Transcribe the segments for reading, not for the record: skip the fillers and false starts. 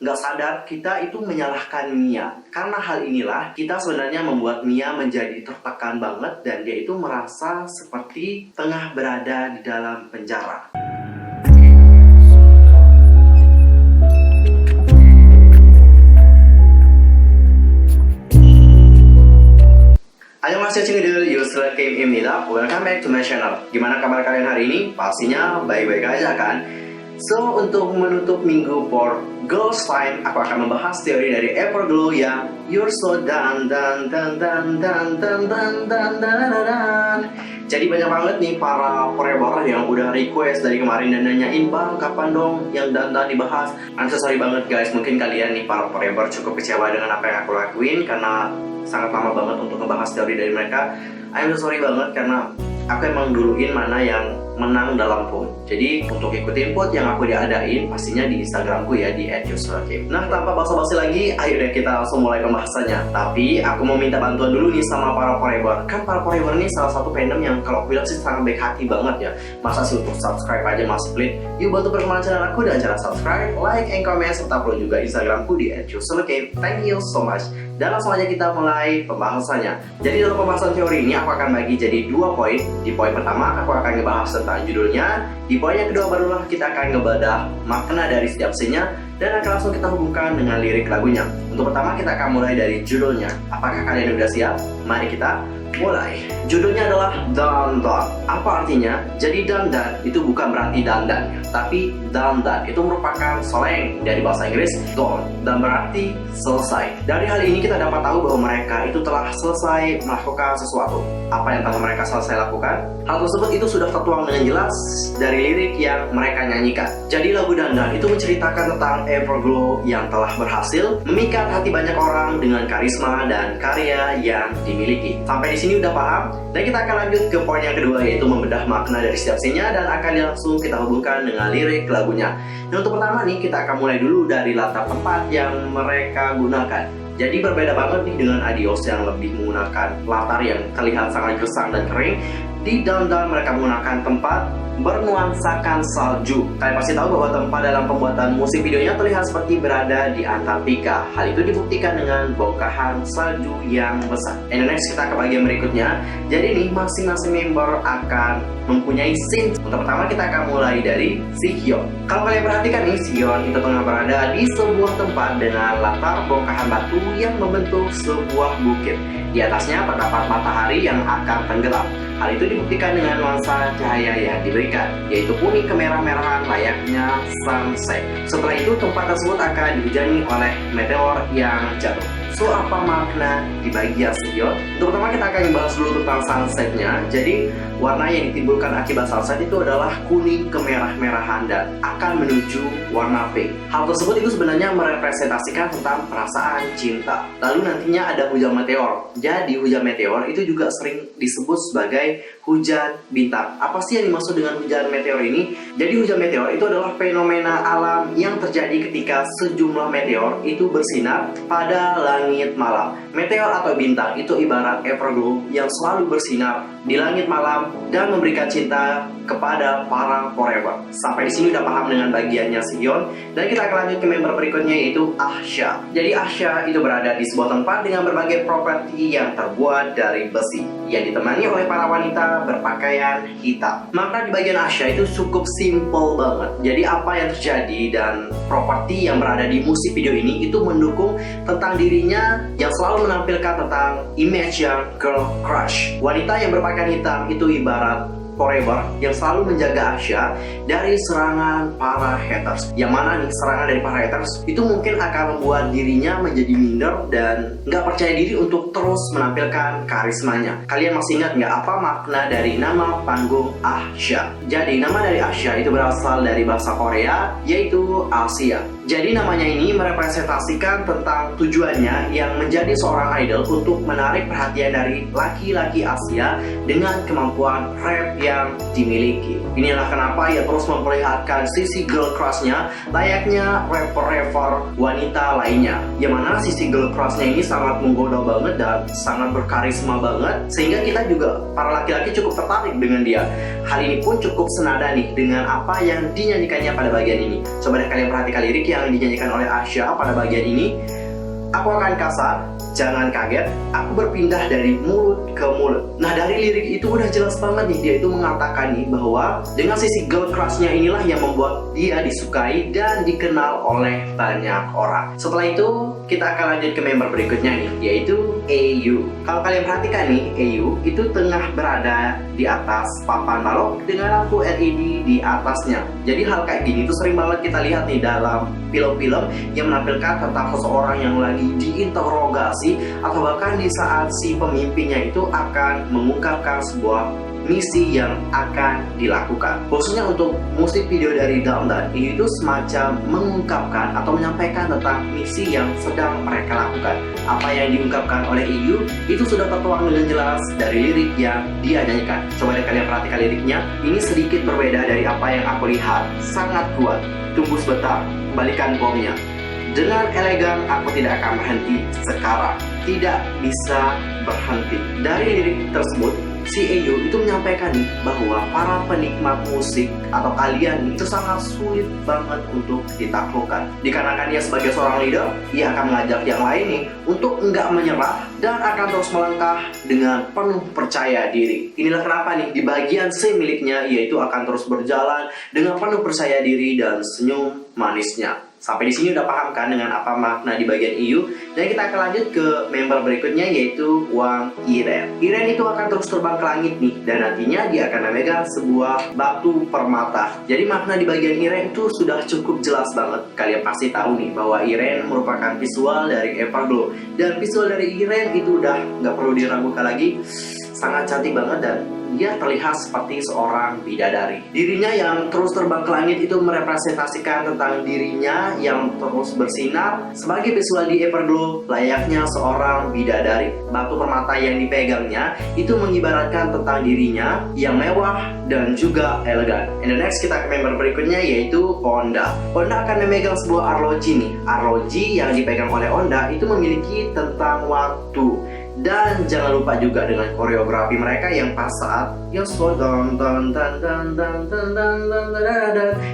nggak sadar kita itu menyalahkan Mia. Karena hal inilah kita sebenarnya membuat Mia menjadi tertekan banget dan dia itu merasa seperti tengah berada di dalam penjara. Annyeonghaseyo 친구들, Yusra Kim입니다. Welcome back to my channel. Gimana kabar kalian hari ini? Pastinya baik-baik aja kan? So, untuk menutup minggu for Girls Time, aku akan membahas teori dari Everglow yang You're so dan. Jadi banyak banget nih para forever yang udah request dari kemarin dan nanyain, "Bang, kapan dong yang dandan dibahas?" I'm so sorry banget guys, mungkin kalian nih para forever cukup kecewa dengan apa yang aku lakuin karena sangat lama banget untuk ngebahas teori dari mereka. I'm so sorry banget karena aku emang duluin mana yang menang dalam vote. Jadi untuk ikutin vote yang aku diadain pastinya di Instagramku ya, di @yusrakim. Nah, tanpa basa-basi lagi, ayo deh kita langsung mulai pembahasannya. Tapi aku mau minta bantuan dulu nih sama para forever. Kan para forever ini salah satu fandom yang kalau aku bilang sih sangat baik hati banget ya. Masa sih untuk subscribe aja masih pelit? Yuk bantu perkembangan channel aku dengan cara subscribe, like, and comment, serta follow juga Instagramku di @yusrakim. Thank you so much. Dan langsung aja kita mulai pembahasannya. Jadi dalam pembahasan teori ini aku akan bagi jadi 2 poin. Di poin pertama aku akan ngebahas tentang judulnya. Di poin yang kedua barulah kita akan ngebedah makna dari setiap scene-nya dan akan langsung kita hubungkan dengan lirik lagunya. Untuk pertama kita akan mulai dari judulnya. Apakah kalian udah siap? Mari kita mulai. Judulnya adalah Dandan. Apa artinya? Jadi dandan itu bukan berarti dandan, tapi dandan itu merupakan slang dari bahasa Inggris don dan berarti selesai. Dari hal ini kita dapat tahu bahwa mereka itu telah selesai melakukan sesuatu. Apa yang telah mereka selesai lakukan? Hal tersebut itu sudah tertuang dengan jelas dari lirik yang mereka nyanyikan. Jadi lagu Dandan itu menceritakan tentang Everglow yang telah berhasil memikat hati banyak orang dengan karisma dan karya yang dimiliki. Sampai di sini udah paham? Dan kita akan lanjut ke poin yang kedua, yaitu membedah makna dari setiap scene-nya dan akan langsung kita hubungkan dengan lirik lagunya. Dan untuk pertama nih kita akan mulai dulu dari latar tempat yang mereka gunakan. Jadi berbeda banget nih dengan Adios yang lebih menggunakan latar yang terlihat sangat gersang dan kering. Di Dandan mereka menggunakan tempat bernuansakan salju. Kalian pasti tahu bahwa tempat dalam pembuatan musik videonya terlihat seperti berada di Antartika. Hal itu dibuktikan dengan bongkahan salju yang besar. And next kita ke bagian berikutnya. Jadi nih masing-masing member akan mempunyai scene. Untuk pertama kita akan mulai dari Sihyun. Kalau kalian perhatikan nih, Sihyun itu tengah berada di sebuah tempat dengan latar bongkahan batu yang membentuk sebuah bukit. Di atasnya terdapat matahari yang akan tenggelam. Hal itu dibuktikan dengan nuansa cahaya yang diberikan, yaitu kuning kemerah-merahan layaknya sunset. Setelah itu tempat tersebut akan dihujani oleh meteor yang jatuh. So, apa makna di bagian Sihyun? Untuk pertama kita akan bahas dulu tentang sunsetnya. Jadi, warna yang ditimbulkan akibat sunset itu adalah kuning kemerah-merahan dan akan menuju warna pink. Hal tersebut itu sebenarnya merepresentasikan tentang perasaan cinta. Lalu nantinya ada hujan meteor. Jadi, hujan meteor itu juga sering disebut sebagai hujan bintang. Apa sih yang dimaksud dengan hujan meteor ini? Jadi, hujan meteor itu adalah fenomena alam yang terjadi ketika sejumlah meteor itu bersinar pada langit malam. Meteor atau bintang itu ibarat Everglow yang selalu bersinar di langit malam dan memberikan cinta kepada para forever. Sampai di sini udah paham dengan bagiannya Sihyun, dan kita akan lanjut ke member berikutnya yaitu Ahsha. Jadi Ahsha itu berada di sebuah tempat dengan berbagai properti yang terbuat dari besi yang ditemani oleh para wanita berpakaian hitam. Maka di bagian Ahsha itu cukup simple banget. Jadi apa yang terjadi dan properti yang berada di musik video ini itu mendukung tentang dirinya yang selalu menampilkan tentang image yang girl crush. Wanita yang berpakaian hitam itu ibarat forever yang selalu menjaga Ahsha dari serangan para haters. Yang mana nih serangan dari para haters itu mungkin akan membuat dirinya menjadi minder dan nggak percaya diri untuk terus menampilkan karismanya. Kalian masih ingat nggak apa makna dari nama panggung Ahsha? Jadi nama dari Ahsha itu berasal dari bahasa Korea yaitu Asia. Jadi namanya ini merepresentasikan tentang tujuannya yang menjadi seorang idol untuk menarik perhatian dari laki-laki Asia dengan kemampuan rap yang dimiliki. Inilah kenapa ia terus memperlihatkan sisi girl crush-nya layaknya rapper-rapper wanita lainnya. Yang mana sisi girl crush-nya ini sangat menggoda banget dan sangat berkarisma banget, sehingga kita juga para laki-laki cukup tertarik dengan dia. Hal ini pun cukup senada nih dengan apa yang dinyanyikannya pada bagian ini. Coba deh kalian perhatikan liriknya. yang dinyanyikan oleh Asya pada bagian ini, aku akan kasar, jangan kaget, aku berpindah dari mulut ke mulut. Nah, dari lirik itu udah jelas banget nih, dia itu mengatakan nih bahwa dengan sisi girl crush-nya inilah yang membuat dia disukai dan dikenal oleh banyak orang. Setelah itu, kita akan lanjut ke member berikutnya nih, yaitu AU. Kalau kalian perhatikan nih, AU itu tengah berada di atas papan balok dengan lampu LED di atasnya. Jadi hal kayak gini tuh sering banget kita lihat nih dalam film-film yang menampilkan tentang seseorang yang lagi diinterogasi, atau bahkan di saat si pemimpinnya itu akan mengungkapkan sebuah misi yang akan dilakukan. Khususnya untuk musik video dari Dandan, ini itu semacam mengungkapkan atau menyampaikan tentang misi yang sedang mereka lakukan. Apa yang diungkapkan oleh IU itu sudah tertuang dengan jelas dari lirik yang dia nyanyikan. Coba deh kalian perhatikan liriknya. Ini sedikit berbeda dari apa yang aku lihat. Sangat kuat. Tunggu sebentar, balikan bomnya. Dengan elegan, aku tidak akan berhenti sekarang. Tidak bisa berhenti. Dari lirik tersebut, si EU itu menyampaikan nih bahwa para penikmat musik atau kalian itu sangat sulit banget untuk ditaklukkan. Dikarenakan dia sebagai seorang leader, ia akan mengajak yang lain nih untuk enggak menyerah dan akan terus melangkah dengan penuh percaya diri. Inilah kenapa nih di bagian C miliknya, yaitu akan terus berjalan dengan penuh percaya diri dan senyum manisnya. Sampai di sini udah paham kan dengan apa makna di bagian EU? Dan kita akan lanjut ke member berikutnya, yaitu Wang Iren. Iren itu akan terus terbang ke langit nih, dan nantinya dia akan memegang sebuah batu permata. Jadi makna di bagian Iren itu sudah cukup jelas banget. Kalian pasti tahu nih bahwa Iren merupakan visual dari Everglow, dan visual dari Iren itu udah nggak perlu diragukan lagi, sangat cantik banget dan dia terlihat seperti seorang bidadari. Dirinya yang terus terbang ke langit itu merepresentasikan tentang dirinya yang terus bersinar sebagai visual di Everglow layaknya seorang bidadari. Batu permata yang dipegangnya itu mengibaratkan tentang dirinya yang mewah dan juga elegan. And the next kita ke member berikutnya, yaitu Onda. Onda akan memegang sebuah arloji nih. Arloji yang dipegang oleh Onda itu memiliki tentang waktu. Dan jangan lupa juga dengan koreografi mereka yang pas saat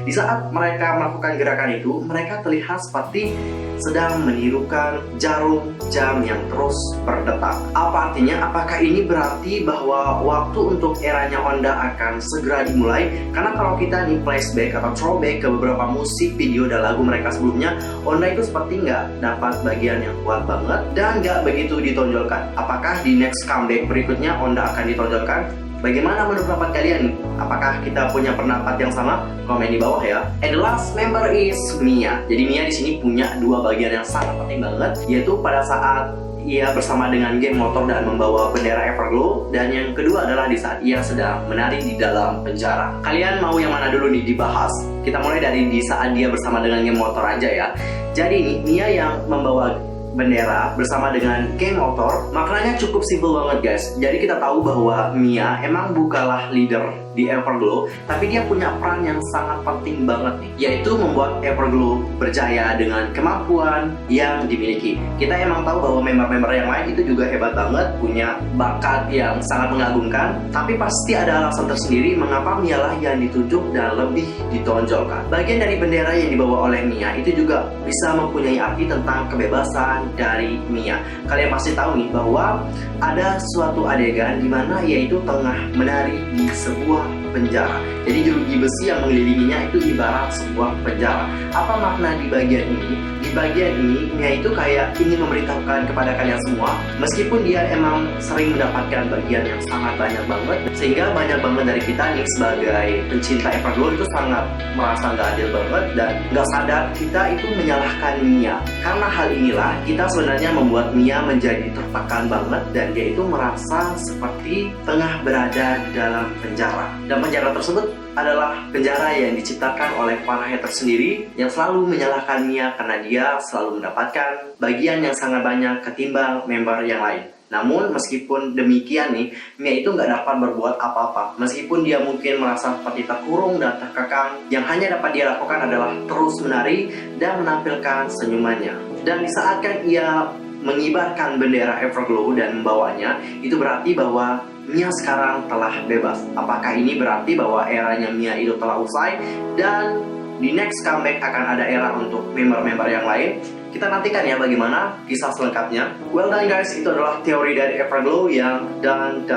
di saat mereka melakukan gerakan itu, mereka terlihat seperti sedang menirukan jarum jam yang terus berdetak. Apa artinya? Apakah ini berarti bahwa waktu untuk eranya Onda akan segera dimulai? Karena kalau kita nih flashback atau throwback ke beberapa musik, video, dan lagu mereka sebelumnya, Onda itu seperti nggak dapat bagian yang kuat banget dan nggak begitu ditonjolkan. Apakah di next comeback berikutnya Onda akan ditonjolkan? Bagaimana menurut pendapat kalian nih? Apakah kita punya pendapat yang sama? Komen di bawah ya. And the last member is Mia. Jadi Mia di sini punya dua bagian yang sangat penting banget, yaitu pada saat ia bersama dengan geng motor dan membawa bendera Everglow, dan yang kedua adalah di saat ia sedang menari di dalam penjara. Kalian mau yang mana dulu nih dibahas? Kita mulai dari di saat dia bersama dengan geng motor aja ya. Jadi nih Mia yang membawa bendera bersama dengan geng motor, maknanya cukup simpel banget guys. Jadi kita tahu bahwa Mia emang bukanlah leader di Everglow, tapi dia punya peran yang sangat penting banget nih, yaitu membuat Everglow berjaya dengan kemampuan yang dimiliki. Kita emang tahu bahwa member-member yang lain itu juga hebat banget, punya bakat yang sangat mengagumkan, tapi pasti ada alasan tersendiri mengapa Mia lah yang ditunjuk dan lebih ditonjolkan. Bagian dari bendera yang dibawa oleh Mia itu juga bisa mempunyai arti tentang kebebasan dari Mia. Kalian pasti tahu nih bahwa ada suatu adegan di mana ia itu tengah menari di sebuah penjara. Jadi jeruji besi yang mengelilinginya itu ibarat sebuah penjara. Apa makna di bagian ini? Di bagian ini Mia itu kayak ingin memberitahukan kepada kalian semua, meskipun dia emang sering mendapatkan bagian yang sangat banyak banget, sehingga banyak banget dari kita nih sebagai pencinta Everglow itu sangat merasa nggak adil banget dan nggak sadar kita itu menyalahkan Mia. Karena hal inilah kita sebenarnya membuat Mia menjadi tertekan banget dan dia itu merasa seperti tengah berada di dalam penjara. Dan penjara tersebut adalah penjara yang diciptakan oleh para haters sendiri yang selalu menyalahkan Mia karena dia selalu mendapatkan bagian yang sangat banyak ketimbang member yang lain. Namun meskipun demikian nih, Mia itu nggak dapat berbuat apa-apa. Meskipun dia mungkin merasa seperti terkurung dan terkekang, yang hanya dapat dia lakukan adalah terus menari dan menampilkan senyumannya. Dan di saat kan ia mengibarkan bendera Everglow dan membawanya, itu berarti bahwa Mia sekarang telah bebas. Apakah ini berarti bahwa eranya Mia itu telah usai dan di next comeback akan ada era untuk member-member yang lain. Kita nantikan ya bagaimana kisah selengkapnya. Well done guys, itu adalah teori dari Everglow yang dan.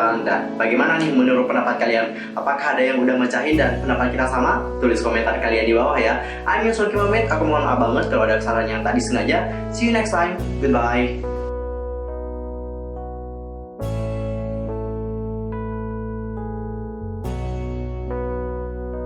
Bagaimana nih menurut pendapat kalian? Apakah ada yang udah mecahin dan pendapat kita sama? Tulis komentar kalian di bawah ya. I'm Yusuf Kimamet, aku mohon maaf banget kalau ada kesalahan yang tadi sengaja. See you next time, goodbye.